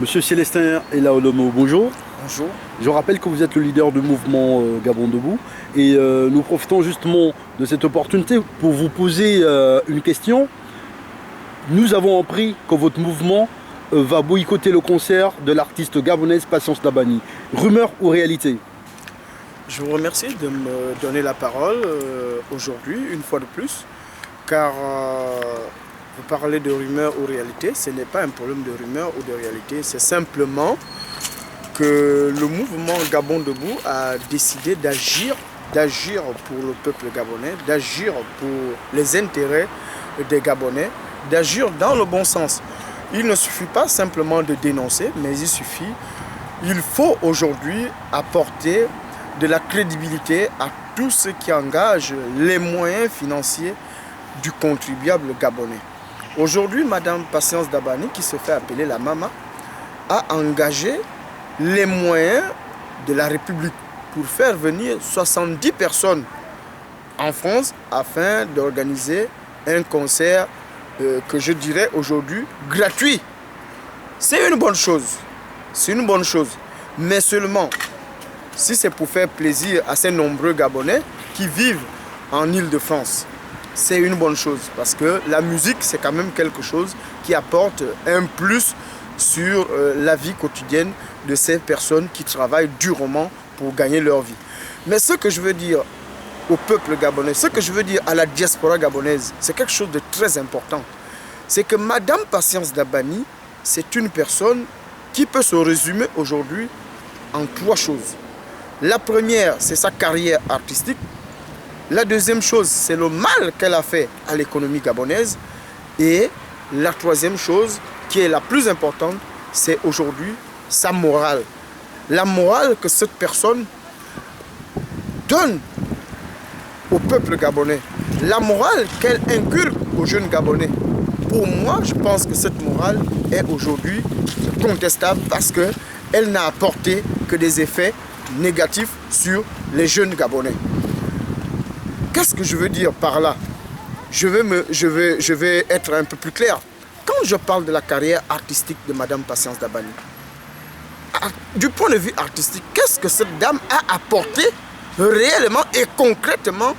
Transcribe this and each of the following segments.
Monsieur Célestin Elaolomo, bonjour. Bonjour. Je rappelle que vous êtes le leader du mouvement Gabon Debout et nous profitons justement de cette opportunité pour vous poser une question. Nous avons appris que votre mouvement va boycotter le concert de l'artiste gabonaise Patience Dabani. Rumeur ou réalité? Je vous remercie de me donner la parole aujourd'hui, une fois de plus, car vous parlez de rumeur ou réalité, ce n'est pas un problème de rumeur ou de réalité, c'est simplement que le mouvement Gabon Debout a décidé d'agir pour le peuple gabonais, d'agir pour les intérêts des Gabonais, d'agir dans le bon sens. Il ne suffit pas simplement de dénoncer, mais il faut aujourd'hui apporter de la crédibilité à tout ce qui engage les moyens financiers du contribuable gabonais. Aujourd'hui, Madame Patience Dabani, qui se fait appeler la Mama, a engagé les moyens de la République pour faire venir 70 personnes en France afin d'organiser un concert que je dirais aujourd'hui gratuit. C'est une bonne chose. C'est une bonne chose. Mais seulement si c'est pour faire plaisir à ces nombreux Gabonais qui vivent en Île-de-France. C'est une bonne chose parce que la musique, c'est quand même quelque chose qui apporte un plus sur la vie quotidienne de ces personnes qui travaillent durement pour gagner leur vie. Mais ce que je veux dire au peuple gabonais, ce que je veux dire à la diaspora gabonaise, c'est quelque chose de très important. C'est que Madame Patience Dabani, c'est une personne qui peut se résumer aujourd'hui en trois choses. La première, c'est sa carrière artistique. La deuxième chose, c'est le mal qu'elle a fait à l'économie gabonaise. Et la troisième chose, qui est la plus importante, c'est aujourd'hui sa morale. La morale que cette personne donne au peuple gabonais. La morale qu'elle inculque aux jeunes Gabonais. Pour moi, je pense que cette morale est aujourd'hui contestable parce qu'elle n'a apporté que des effets négatifs sur les jeunes Gabonais. Qu'est-ce que je veux dire par là? Je vais être un peu plus clair. Quand je parle de la carrière artistique de Madame Patience Dabani, du point de vue artistique, qu'est-ce que cette dame a apporté réellement et concrètement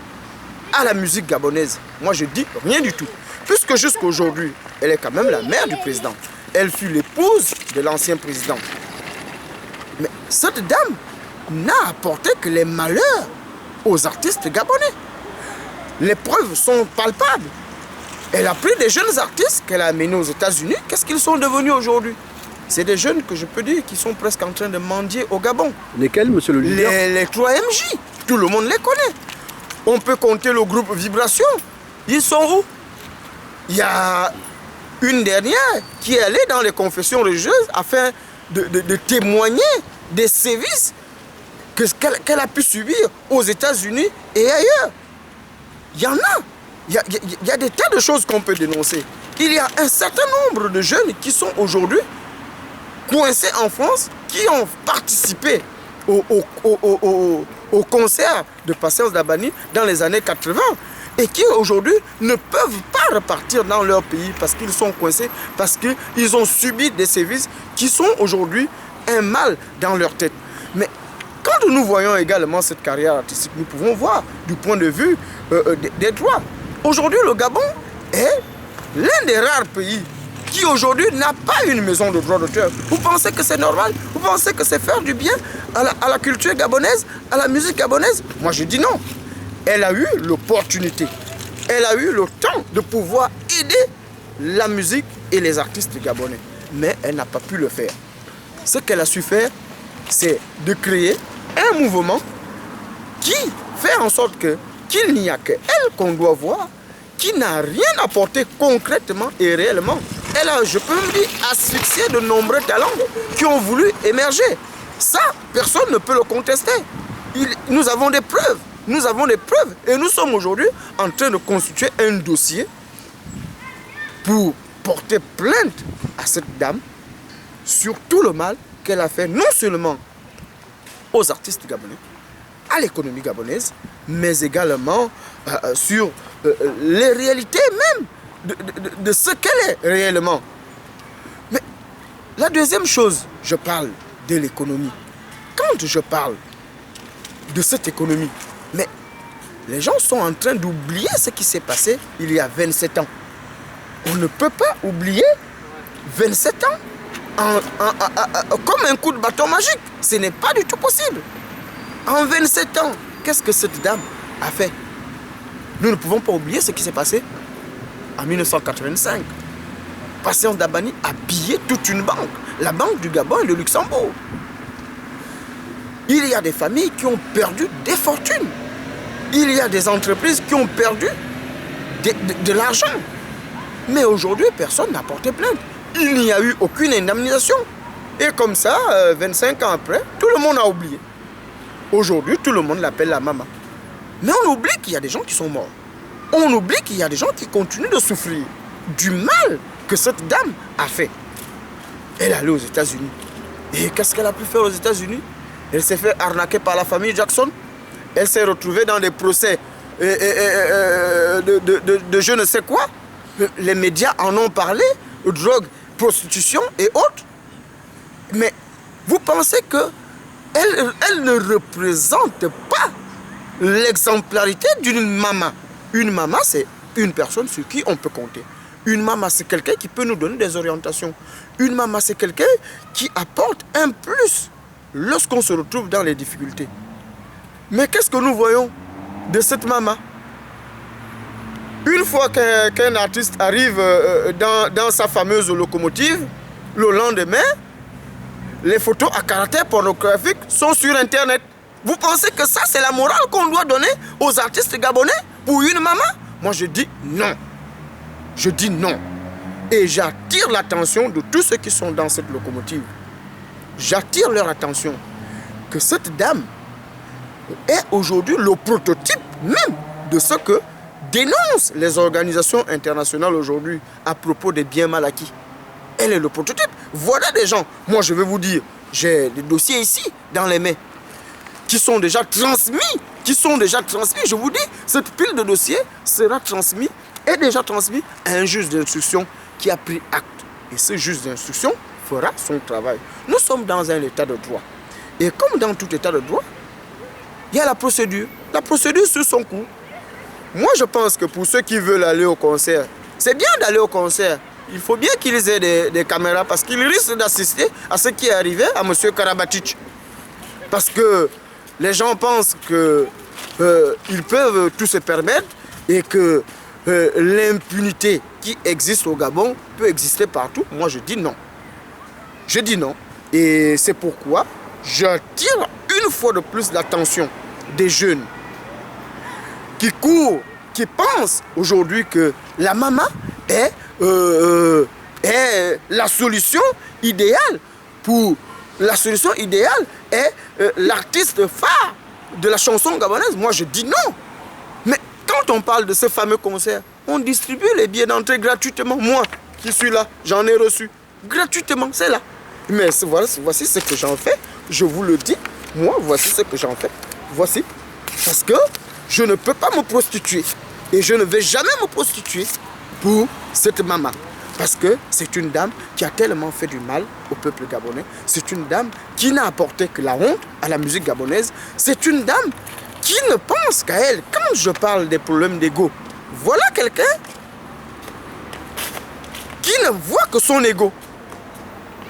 à la musique gabonaise? Moi, je dis rien du tout. Puisque jusqu'à aujourd'hui, elle est quand même la mère du président. Elle fut l'épouse de l'ancien président. Mais cette dame n'a apporté que les malheurs aux artistes gabonais. Les preuves sont palpables. Elle a pris des jeunes artistes qu'elle a amenés aux États-Unis. Qu'est-ce qu'ils sont devenus aujourd'hui? C'est des jeunes que je peux dire qui sont presque en train de mendier au Gabon. Lesquels, monsieur le leader? Les 3MJ. Tout le monde les connaît. On peut compter le groupe Vibration. Ils sont où? Il y a une dernière qui est allée dans les confessions religieuses afin de témoigner des sévices qu'elle a pu subir aux États-Unis et ailleurs. Il y en a. Il y a des tas de choses qu'on peut dénoncer. Il y a un certain nombre de jeunes qui sont aujourd'hui coincés en France, qui ont participé au concert de Patience Dabani dans les années 80 et qui aujourd'hui ne peuvent pas repartir dans leur pays parce qu'ils sont coincés, parce qu'ils ont subi des sévices qui sont aujourd'hui un mal dans leur tête. Mais quand nous voyons également cette carrière artistique, nous pouvons voir du point de vue des droits. Aujourd'hui, le Gabon est l'un des rares pays qui aujourd'hui n'a pas une maison de droit d'auteur. Vous pensez que c'est normal? Vous pensez que c'est faire du bien à la culture gabonaise, à la musique gabonaise? Moi, je dis non. Elle a eu l'opportunité, elle a eu le temps de pouvoir aider la musique et les artistes gabonais. Mais elle n'a pas pu le faire. Ce qu'elle a su faire, c'est de créer un mouvement qui fait en sorte qu'il n'y a qu'elle qu'on doit voir, qui n'a rien apporté concrètement et réellement. Elle a, je peux me dire, asphyxié de nombreux talents qui ont voulu émerger. Ça, personne ne peut le contester. Nous avons des preuves. Nous avons des preuves. Et nous sommes aujourd'hui en train de constituer un dossier pour porter plainte à cette dame sur tout le mal qu'elle a fait, non seulement aux artistes gabonais, à l'économie gabonaise, mais également sur les réalités même de ce qu'elle est réellement. Mais La deuxième chose, je parle de l'économie. Quand je parle de cette économie, mais les gens sont en train d'oublier ce qui s'est passé il y a 27 ans. On ne peut pas oublier 27 ans comme un coup de bâton magique. Ce n'est pas du tout possible. En 27 ans, qu'est-ce que cette dame a fait? Nous ne pouvons pas oublier ce qui s'est passé en 1985. Patience Dabani a pillé toute une banque, la Banque du Gabon et de Luxembourg. Il y a des familles qui ont perdu des fortunes. Il y a des entreprises qui ont perdu de l'argent. Mais aujourd'hui, personne n'a porté plainte. Il n'y a eu aucune indemnisation. Et comme ça, 25 ans après, tout le monde a oublié. Aujourd'hui, tout le monde l'appelle la maman. Mais on oublie qu'il y a des gens qui sont morts. On oublie qu'il y a des gens qui continuent de souffrir du mal que cette dame a fait. Elle est allée aux États-Unis. Et qu'est-ce qu'elle a pu faire aux États-Unis? Elle s'est fait arnaquer par la famille Jackson. Elle s'est retrouvée dans des procès de je ne sais quoi. Les médias en ont parlé, drogue, prostitution et autres. Mais vous pensez que elle ne représente pas l'exemplarité d'une maman. Une maman, c'est une personne sur qui on peut compter. Une maman, c'est quelqu'un qui peut nous donner des orientations. Une maman, c'est quelqu'un qui apporte un plus lorsqu'on se retrouve dans les difficultés. Mais qu'est-ce que nous voyons de cette maman? Une fois qu'un artiste arrive dans sa fameuse locomotive, le lendemain, les photos à caractère pornographique sont sur Internet. Vous pensez que ça, c'est la morale qu'on doit donner aux artistes gabonais pour une maman? Moi, je dis non. Je dis non. Et j'attire l'attention de tous ceux qui sont dans cette locomotive. J'attire leur attention que cette dame est aujourd'hui le prototype même de ce que dénoncent les organisations internationales aujourd'hui à propos des biens mal acquis. Elle est le prototype. Voilà des gens. Moi, je vais vous dire, j'ai des dossiers ici, dans les mains, qui sont déjà transmis. Je vous dis, cette pile de dossiers sera transmise, est déjà transmis à un juge d'instruction qui a pris acte. Et ce juge d'instruction fera son travail. Nous sommes dans un état de droit. Et comme dans tout état de droit, il y a la procédure. La procédure sur son cours. Moi, je pense que pour ceux qui veulent aller au concert, c'est bien d'aller au concert. Il faut bien qu'ils aient des caméras parce qu'ils risquent d'assister à ce qui est arrivé à M. Karabatic. Parce que les gens pensent qu'ils peuvent tout se permettre et que l'impunité qui existe au Gabon peut exister partout. Moi, je dis non. Je dis non. Et c'est pourquoi j'attire une fois de plus l'attention des jeunes qui courent, qui pensent aujourd'hui que la maman est la solution idéale. La solution idéale est l'artiste phare de la chanson gabonaise. Moi, je dis non. Mais quand on parle de ce fameux concert, on distribue les billets d'entrée gratuitement. Moi, qui suis là, j'en ai reçu gratuitement, c'est là. Mais voici ce que j'en fais. Je vous le dis, moi, voici ce que j'en fais. Voici. Parce que je ne peux pas me prostituer. Et je ne vais jamais me prostituer pour cette maman. Parce que c'est une dame qui a tellement fait du mal au peuple gabonais. C'est une dame qui n'a apporté que la honte à la musique gabonaise. C'est une dame qui ne pense qu'à elle. Quand je parle des problèmes d'ego, voilà quelqu'un qui ne voit que son ego.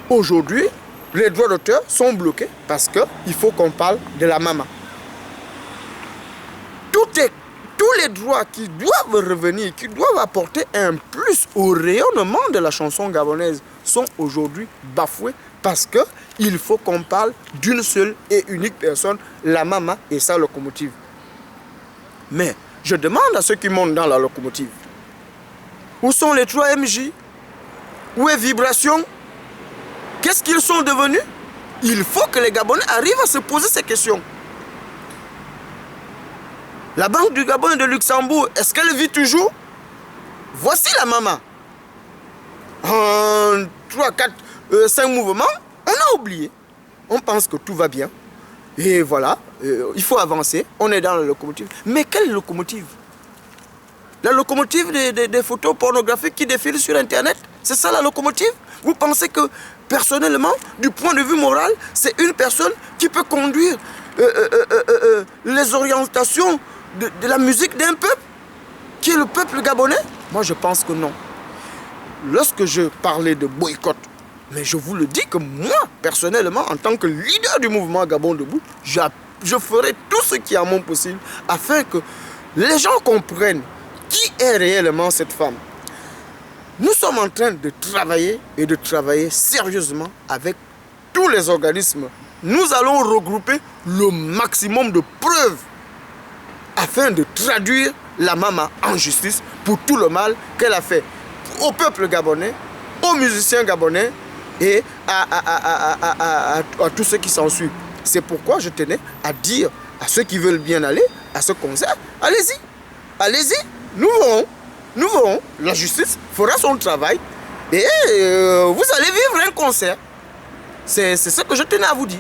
Aujourd'hui, les droits d'auteur sont bloqués parce qu'il faut qu'on parle de la maman. Tous les droits qui doivent revenir, qui doivent apporter un plus au rayonnement de la chanson gabonaise sont aujourd'hui bafoués parce qu'il faut qu'on parle d'une seule et unique personne, la maman et sa locomotive. Mais je demande à ceux qui montent dans la locomotive, où sont les 3 MJ? Où est Vibration? Qu'est-ce qu'ils sont devenus? Il faut que les Gabonais arrivent à se poser ces questions. La Banque du Gabon et de Luxembourg, est-ce qu'elle vit toujours? Voici la maman. En 3, 4, 5 mouvements, on a oublié. On pense que tout va bien. Et voilà, il faut avancer. On est dans la locomotive. Mais quelle locomotive? La locomotive des photos pornographiques qui défilent sur Internet? C'est ça la locomotive? Vous pensez que personnellement, du point de vue moral, c'est une personne qui peut conduire les orientations de la musique d'un peuple, qui est le peuple gabonais? Moi, je pense que non. Lorsque je parlais de boycott, mais je vous le dis que moi, personnellement, en tant que leader du mouvement Gabon Debout, je ferai tout ce qui est à mon possible afin que les gens comprennent qui est réellement cette femme. Nous sommes en train de travailler et de travailler sérieusement avec tous les organismes. Nous allons regrouper le maximum de preuves afin de traduire la Mama en justice pour tout le mal qu'elle a fait au peuple gabonais, aux musiciens gabonais et à tous ceux qui s'en suivent. C'est pourquoi je tenais à dire à ceux qui veulent bien aller à ce concert, allez-y, allez-y, nous verrons, la justice fera son travail et vous allez vivre un concert. C'est ce que je tenais à vous dire.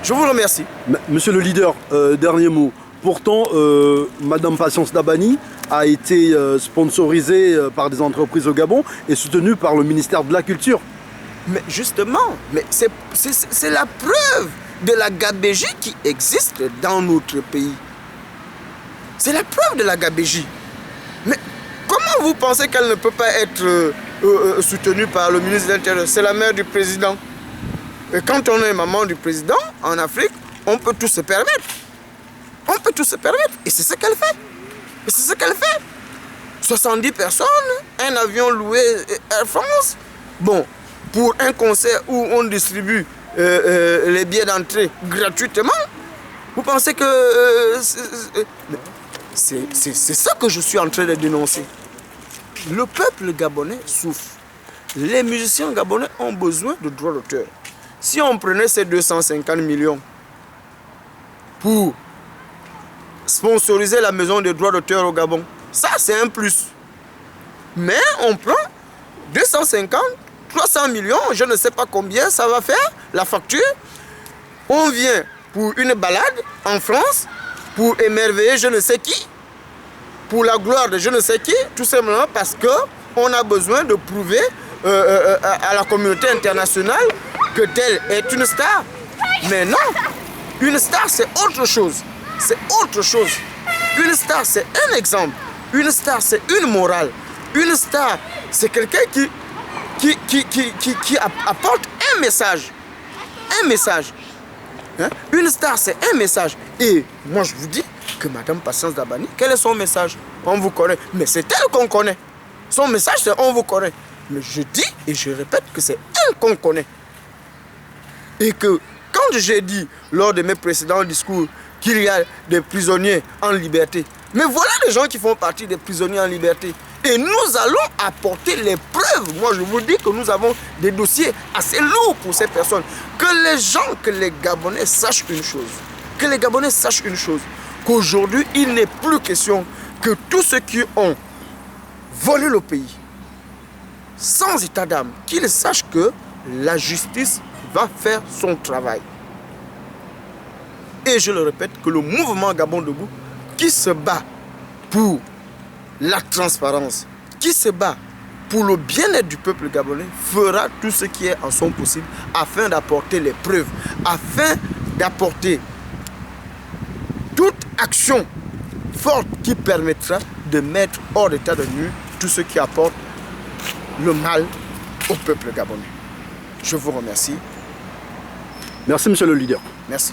Je vous remercie. Monsieur le leader, dernier mot. Pourtant, Madame Patience Dabani a été sponsorisée par des entreprises au Gabon et soutenue par le ministère de la Culture. Mais justement, c'est la preuve de la gabégie qui existe dans notre pays. C'est la preuve de la gabégie. Mais comment vous pensez qu'elle ne peut pas être soutenue par le ministre de l'Intérieur? C'est la mère du président. Et quand on est maman du président en Afrique, on peut tout se permettre. On peut tout se permettre. Et c'est ce qu'elle fait. Et c'est ce qu'elle fait. 70 personnes, un avion loué Air France. Bon, pour un concert où on distribue les billets d'entrée gratuitement, vous pensez que c'est ça que je suis en train de dénoncer. Le peuple gabonais souffre. Les musiciens gabonais ont besoin de droits d'auteur. Si on prenait ces 250 millions pour sponsoriser la maison des droits d'auteur au Gabon, ça c'est un plus. Mais on prend 250, 300 millions, je ne sais pas combien ça va faire, la facture. On vient pour une balade en France, pour émerveiller je ne sais qui, pour la gloire de je ne sais qui, tout simplement parce qu'on a besoin de prouver à la communauté internationale que telle est une star. Mais non, une star c'est autre chose. C'est autre chose. Une star c'est un exemple. Une star c'est une morale. Une star c'est quelqu'un qui apporte un message. Un message. Hein? Une star c'est un message. Et moi je vous dis que Madame Patience Dabani, quel est son message? On vous connaît. Mais c'est elle qu'on connaît. Son message c'est on vous connaît. Mais je dis et je répète que c'est elle qu'on connaît. Et que quand j'ai dit lors de mes précédents discours qu'il y a des prisonniers en liberté, mais voilà des gens qui font partie des prisonniers en liberté. Et nous allons apporter les preuves. Moi je vous dis que nous avons des dossiers assez lourds pour ces personnes. Que les Gabonais sachent une chose. Que les Gabonais sachent une chose. Qu'aujourd'hui il n'est plus question que tous ceux qui ont volé le pays sans état d'âme, qu'ils sachent que la justice va faire son travail. Et je le répète, que le mouvement Gabon Debout, qui se bat pour la transparence, qui se bat pour le bien-être du peuple gabonais, fera tout ce qui est en son possible afin d'apporter les preuves, afin d'apporter toute action forte qui permettra de mettre hors d'état de nuire tout ce qui apporte le mal au peuple gabonais. Je vous remercie. Merci, monsieur le leader. Merci.